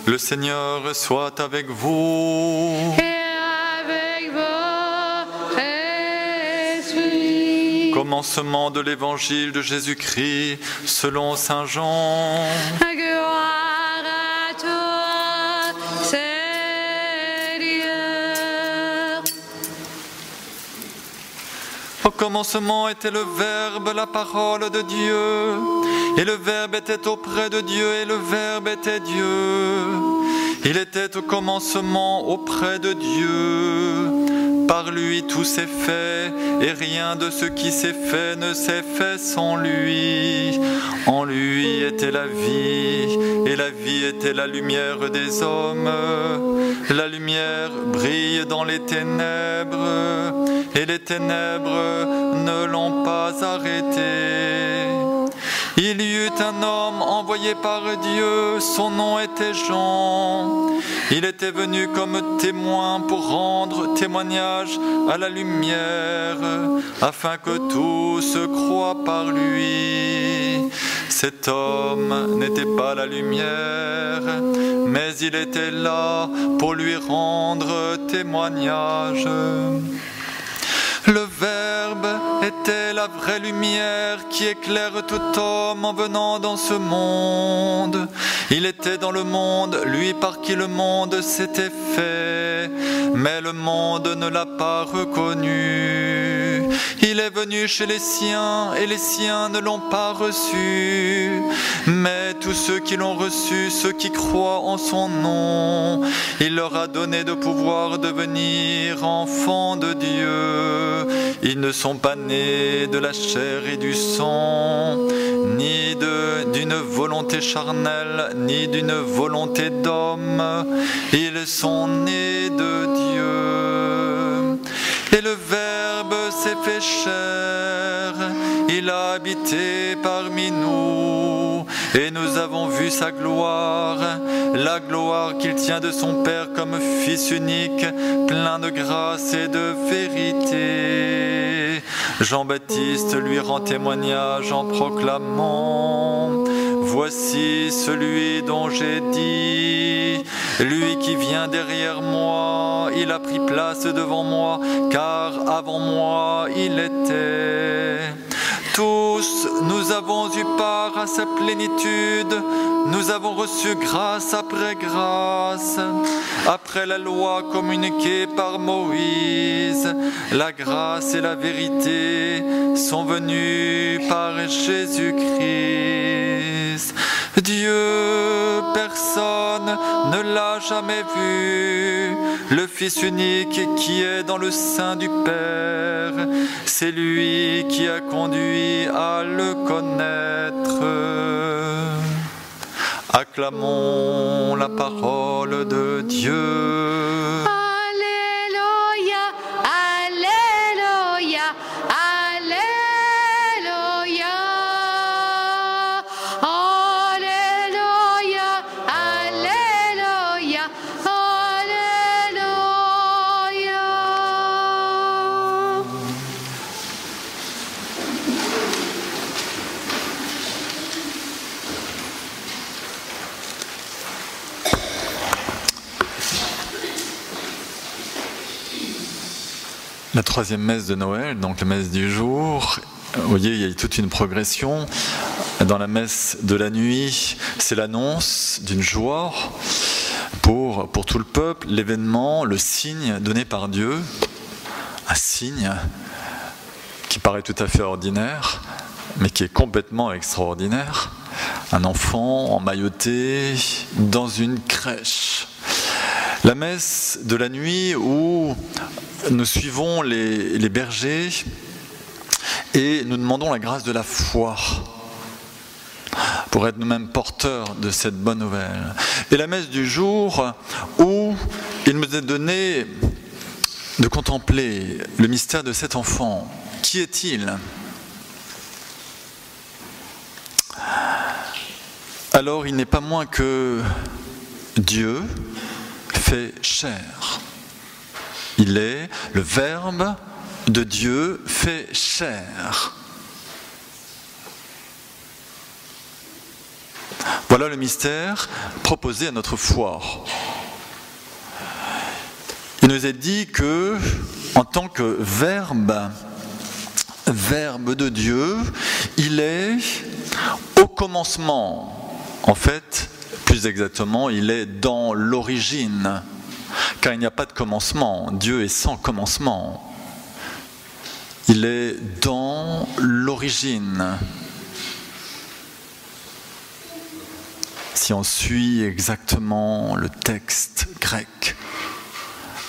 Le Seigneur soit avec vous. Et avec votre esprit. Commencement de l'évangile de Jésus-Christ selon saint Jean. Gloire à toi, Seigneur. Au commencement était le Verbe, la parole de Dieu. Et le Verbe était auprès de Dieu, et le Verbe était Dieu. Il était au commencement auprès de Dieu. Par lui tout s'est fait, et rien de ce qui s'est fait ne s'est fait sans lui. En lui était la vie, et la vie était la lumière des hommes. La lumière brille dans les ténèbres, et les ténèbres ne l'ont pas arrêté. Il y eut un homme envoyé par Dieu, son nom était Jean. Il était venu comme témoin pour rendre témoignage à la lumière, afin que tous croient par lui. Cet homme n'était pas la lumière, mais il était là pour lui rendre témoignage. Le Verbe était la vraie lumière qui éclaire tout homme en venant dans ce monde. Il était dans le monde, lui par qui le monde s'était fait, mais le monde ne l'a pas reconnu. Il est venu chez les siens et les siens ne l'ont pas reçu. Mais tous ceux qui l'ont reçu, ceux qui croient en son nom, il leur a donné de pouvoir devenir enfants de Dieu. Ils ne sont pas nés de la chair et du sang, ni d'une volonté charnelle, ni d'une volonté d'homme. Ils sont nés de Dieu. Et le Verbe s'est fait chair, il a habité parmi nous, et nous avons vu sa gloire, la gloire qu'il tient de son Père comme Fils unique, plein de grâce et de vérité. Jean-Baptiste lui rend témoignage en proclamant: voici celui dont j'ai dit, lui qui vient derrière moi, il a pris place devant moi, car avant moi il était. Tous, nous avons eu part à sa plénitude, nous avons reçu grâce après grâce. Après la loi communiquée par Moïse, la grâce et la vérité sont venues par Jésus-Christ. Dieu, personne ne l'a jamais vu, le Fils unique qui est dans le sein du Père, c'est lui qui a conduit à le connaître. Acclamons la parole de Dieu. Alléluia, Alléluia, Alléluia. Alléluia, Alléluia, Alléluia. La troisième messe de Noël, donc la messe du jour, vous voyez, il y a toute une progression. Dans la messe de la nuit, c'est l'annonce d'une joie pour tout le peuple, l'événement, le signe donné par Dieu, un signe qui paraît tout à fait ordinaire, mais qui est complètement extraordinaire. Un enfant emmailloté dans une crèche. La messe de la nuit où nous suivons les bergers et nous demandons la grâce de la foi pour être nous-mêmes porteurs de cette bonne nouvelle. Et la messe du jour où il nous est donné de contempler le mystère de cet enfant. Qui est-il ? Alors il n'est pas moins que Dieu fait chair. Il est le Verbe de Dieu fait chair. Voilà le mystère proposé à notre foi. Il nous est dit que, en tant que verbe de Dieu, il est au commencement. En fait, plus exactement, il est dans l'origine, car il n'y a pas de commencement. Dieu est sans commencement. Il est dans l'origine. Si on suit exactement le texte grec,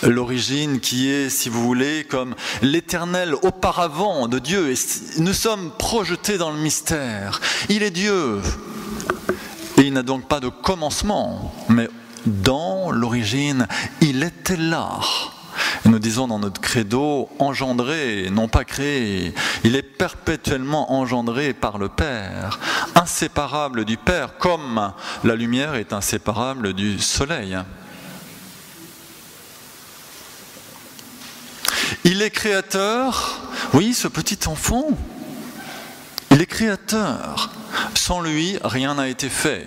l'origine qui est, si vous voulez, comme l'éternel auparavant de Dieu. Et nous sommes projetés dans le mystère. Il est Dieu. Et il n'a donc pas de commencement. Mais dans l'origine, il était là. Et nous disons dans notre credo, engendré, non pas créé. Il est perpétuellement engendré par le Père, inséparable du Père, comme la lumière est inséparable du soleil. Il est créateur, oui, ce petit enfant, il est créateur. Sans lui, rien n'a été fait.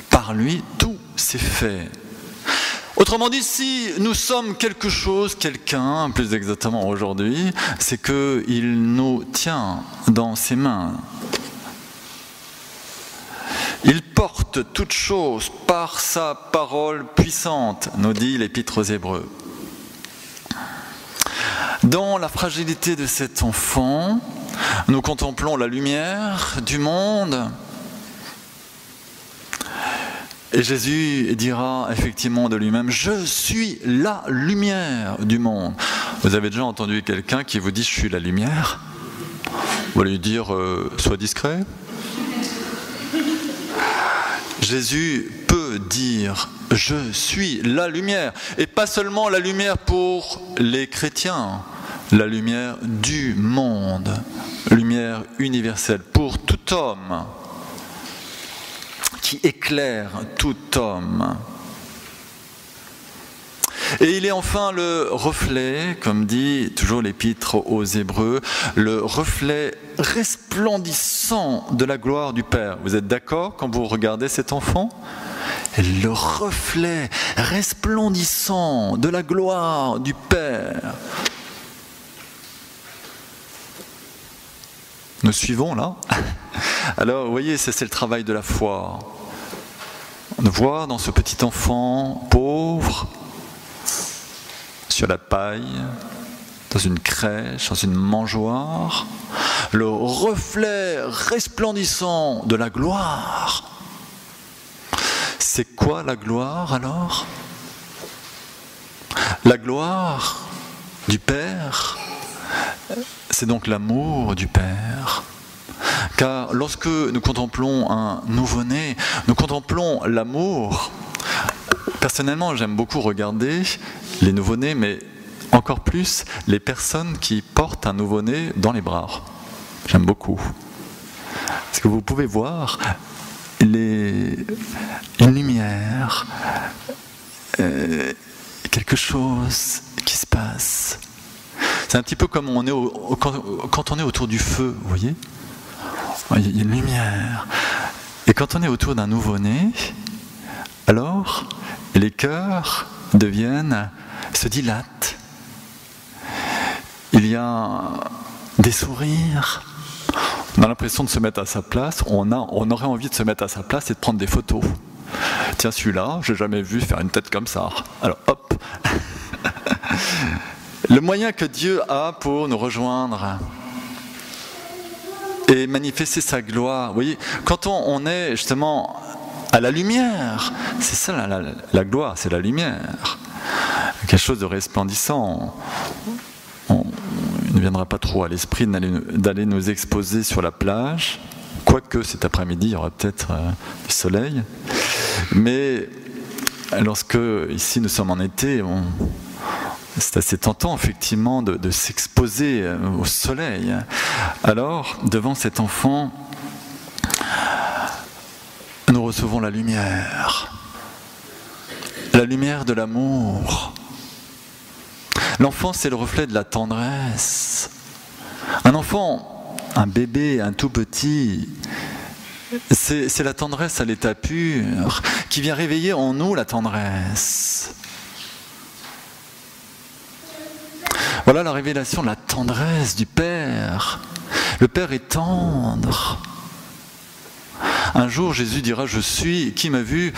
Par lui, tout s'est fait. Autrement dit, si nous sommes quelque chose, quelqu'un, plus exactement aujourd'hui, c'est qu'il nous tient dans ses mains. Il porte toutes choses par sa parole puissante, nous dit l'Épître aux Hébreux. Dans la fragilité de cet enfant, nous contemplons la lumière du monde. Et Jésus dira effectivement de lui-même, « Je suis la lumière du monde ». Vous avez déjà entendu quelqu'un qui vous dit « Je suis la lumière ». Vous allez lui dire « Sois discret ». Jésus peut dire « Je suis la lumière ». Et pas seulement la lumière pour les chrétiens, la lumière du monde, lumière universelle pour tout homme, qui éclaire tout homme. Et il est enfin le reflet, comme dit toujours l'Épître aux Hébreux, le reflet resplendissant de la gloire du Père. Vous êtes d'accord quand vous regardez cet enfant ? Le reflet resplendissant de la gloire du Père. Nous suivons là ? Alors, vous voyez, c'est le travail de la foi. De voir dans ce petit enfant pauvre, sur la paille, dans une crèche, dans une mangeoire, le reflet resplendissant de la gloire. C'est quoi la gloire alors ? La gloire du Père, c'est donc l'amour du Père. Car lorsque nous contemplons un nouveau-né, nous contemplons l'amour. Personnellement, j'aime beaucoup regarder les nouveau-nés, mais encore plus les personnes qui portent un nouveau-né dans les bras. J'aime beaucoup. Parce que vous pouvez voir une lumière, quelque chose qui se passe. C'est un petit peu comme quand on est autour du feu, vous voyez ? Il y a une lumière. Et quand on est autour d'un nouveau-né, alors les cœurs se dilatent. Il y a des sourires. On a l'impression de se mettre à sa place. On aurait envie de se mettre à sa place et de prendre des photos. Tiens, celui-là, j'ai jamais vu faire une tête comme ça. Alors, hop. Le moyen que Dieu a pour nous rejoindre et manifester sa gloire. Vous voyez, quand on est justement à la lumière, c'est ça la gloire, c'est la lumière. Quelque chose de resplendissant. Il ne viendra pas trop à l'esprit d'aller nous exposer sur la plage, quoique cet après-midi, il y aura peut-être du soleil. Mais lorsque, ici, nous sommes en été, c'est assez tentant, effectivement, de s'exposer au soleil. Alors, devant cet enfant, nous recevons la lumière de l'amour. L'enfant, c'est le reflet de la tendresse. Un enfant, un bébé, un tout petit, c'est la tendresse à l'état pur qui vient réveiller en nous la tendresse. Voilà la révélation de la tendresse du Père. Le Père est tendre. Un jour, Jésus dira, je suis, qui m'a vu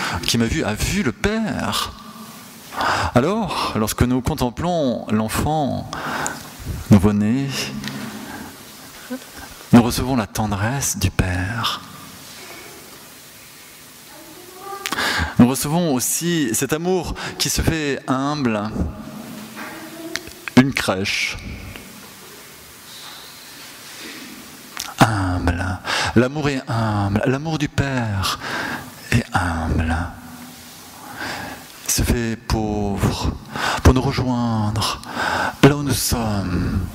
a vu le Père. Alors, lorsque nous contemplons l'enfant nouveau-né, nous recevons la tendresse du Père. Nous recevons aussi cet amour qui se fait humble, une crèche. Humble. L'amour est humble. L'amour du Père est humble. Il se fait pauvre pour nous rejoindre là où nous sommes.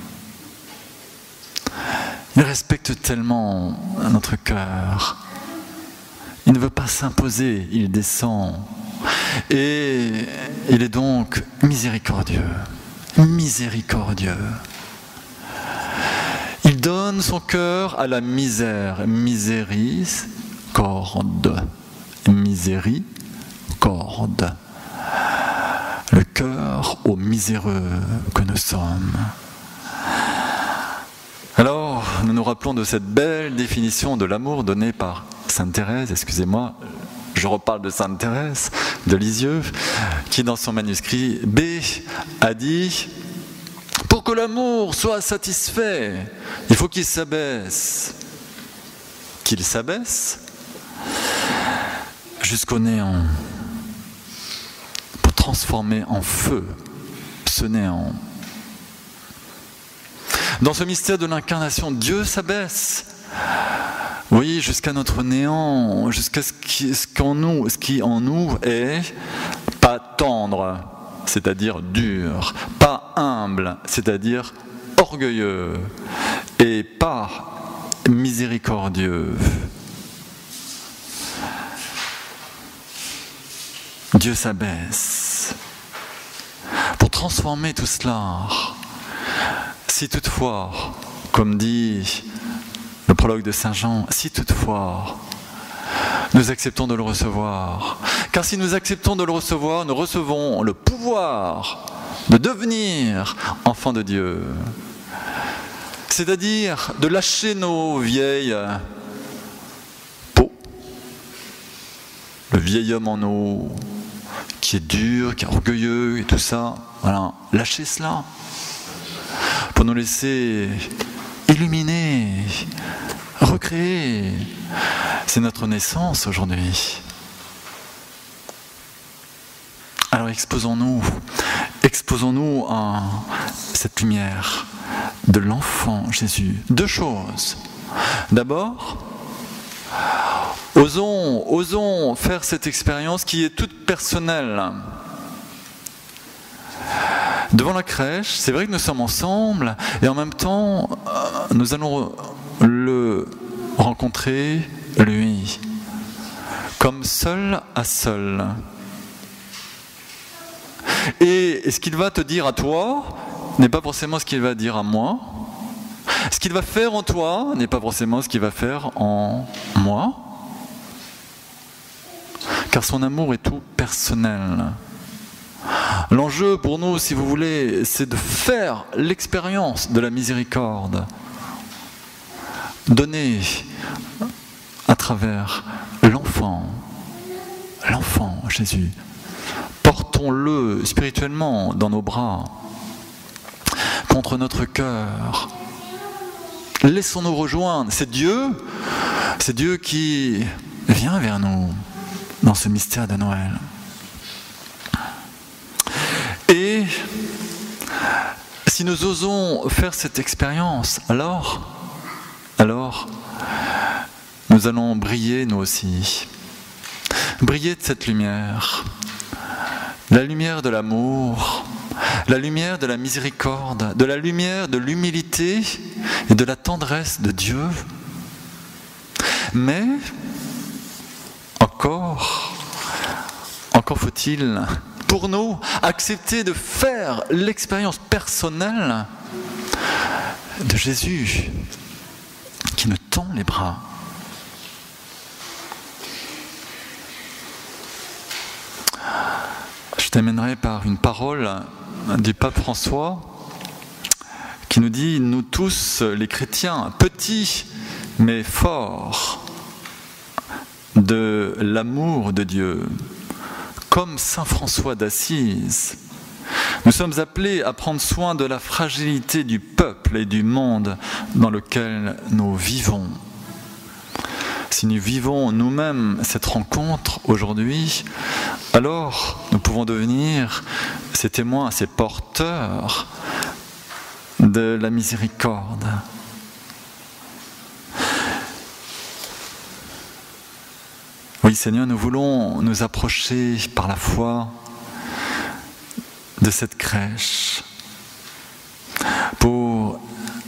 Il respecte tellement notre cœur. Il ne veut pas s'imposer, il descend. Et il est donc miséricordieux. Miséricordieux. Il donne son cœur à la misère. Miséricorde. Miséricorde. Le cœur aux miséreux que nous sommes. Alors, nous nous rappelons de cette belle définition de l'amour donnée par Sainte Thérèse, excusez-moi, je reparle de Sainte Thérèse de Lisieux, qui dans son manuscrit B a dit « Pour que l'amour soit satisfait, il faut qu'il s'abaisse. Qu'il s'abaisse jusqu'au néant, pour transformer en feu ce néant. » Dans ce mystère de l'incarnation, Dieu s'abaisse. Oui, jusqu'à notre néant, jusqu'à ce qui en nous est pas tendre, c'est-à-dire dur, pas humble, c'est-à-dire orgueilleux, et pas miséricordieux. Dieu s'abaisse pour transformer tout cela. Si toutefois, comme dit le prologue de Saint Jean, si toutefois nous acceptons de le recevoir, car si nous acceptons de le recevoir, nous recevons le pouvoir de devenir enfants de Dieu. C'est-à-dire de lâcher nos vieilles peaux, le vieil homme en nous, qui est dur, qui est orgueilleux et tout ça, voilà, lâcher cela, pour nous laisser illuminer, recréer. C'est notre naissance aujourd'hui. Alors exposons-nous à cette lumière de l'enfant Jésus. Deux choses. D'abord, osons faire cette expérience qui est toute personnelle. Devant la crèche, c'est vrai que nous sommes ensemble et en même temps, nous allons le rencontrer, lui, comme seul à seul. Et ce qu'il va te dire à toi n'est pas forcément ce qu'il va dire à moi. Ce qu'il va faire en toi n'est pas forcément ce qu'il va faire en moi. Car son amour est tout personnel. L'enjeu pour nous, si vous voulez, c'est de faire l'expérience de la miséricorde, donnée à travers l'enfant Jésus. Portons-le spirituellement dans nos bras, contre notre cœur. Laissons-nous rejoindre. C'est Dieu qui vient vers nous dans ce mystère de Noël. Et si nous osons faire cette expérience, alors nous allons briller nous aussi. Briller de cette lumière. La lumière de l'amour, la lumière de la miséricorde, de la lumière de l'humilité et de la tendresse de Dieu. Mais encore faut-il pour nous accepter de faire l'expérience personnelle de Jésus qui nous tend les bras. terminerai par une parole du pape François qui nous dit « Nous tous, les chrétiens, petits mais forts de l'amour de Dieu, comme saint François d'Assise, nous sommes appelés à prendre soin de la fragilité du peuple et du monde dans lequel nous vivons. Si nous vivons nous-mêmes cette rencontre aujourd'hui, alors nous pouvons devenir ces témoins, ces porteurs de la miséricorde. Oui, Seigneur, nous voulons nous approcher par la foi de cette crèche pour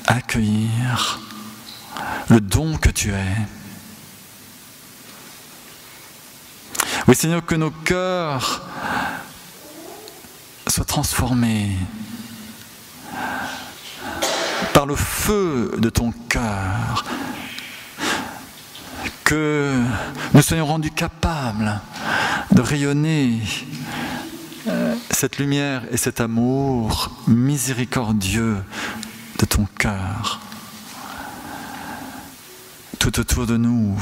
accueillir le don que tu es. Oui, Seigneur, que nos cœurs soient transformés par le feu de ton cœur, que nous soyons rendus capables de rayonner cette lumière et cet amour miséricordieux de ton cœur tout autour de nous.